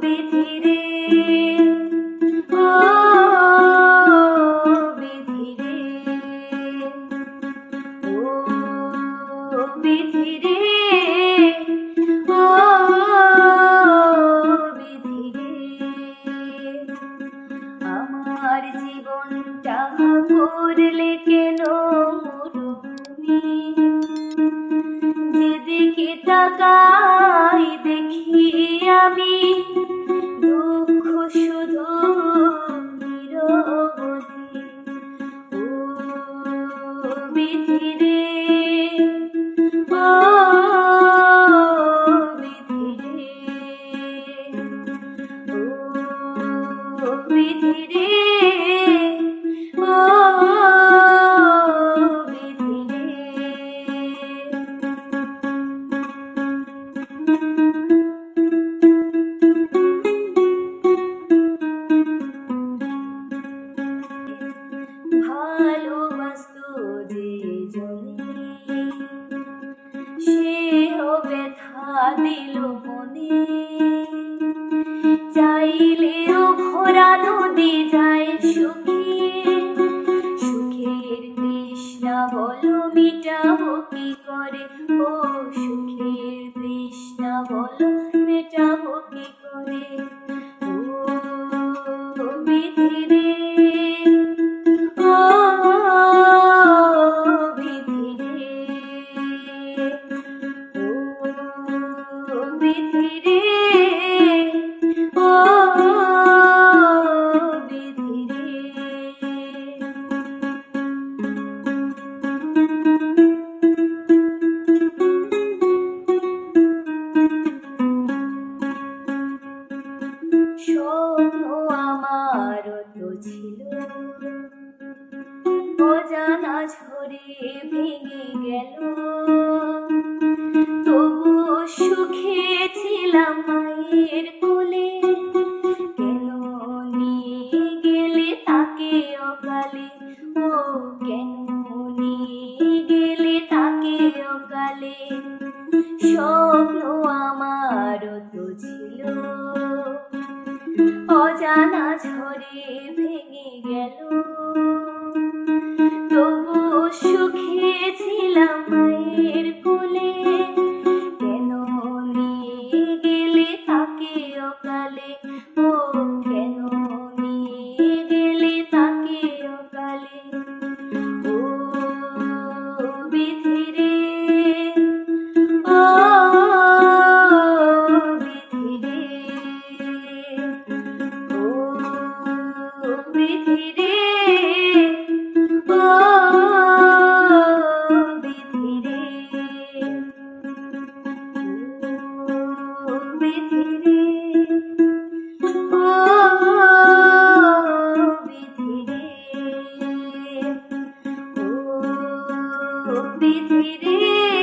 বিধি রে, ও বিধি রে, ও বিধি রে, ও বিধি রে। আমার জীবনটা করলে কেন মরুভূমি, যেদিকে তাকাই দেখি আমি দুঃখ শুধু নিরবধি। ও বিধি রে, ও বিধি রে, ও বিধি রে, ও বিধি রে। ভালোবাসতো যে জনে, সেও ব্যথা দিল মনে। চাইলেও ভরা নদী যায় শুকিয়ে, সুখের তৃষ্ণা বলো মিটাবো কি করে। ও সুখের তৃষ্ণা বলো মেটাবো কি করে। ও বিধি রে, ও বিধি রে, ও বিধি রে, ও বিধি রে। স্বপ্ন আমার তো ছিল, অজানা ঝরে ভেঙে গেল। তবুও সুখে ছিলাম মায়ের কোলে, কেন নিয়ে গেলে তাকে অকালে। ও কেন নিয়ে গেলে তাকে অকালে। স্বপ্ন আমার তো ছিল, অজানা ঝরে ভেঙে গেল। তবুও সুখে ছিলাম মায়ের কোলে, কেন নিয়ে গেলে তাকে অকালে। ও কেন নিয়ে গেলে তাকে অকালে। ও বিধি রে, ও বিধি রে, ও বিধি রে, ও বিধি রে, ও বিধি রে, ও বিধি রে, ও বিধি রে।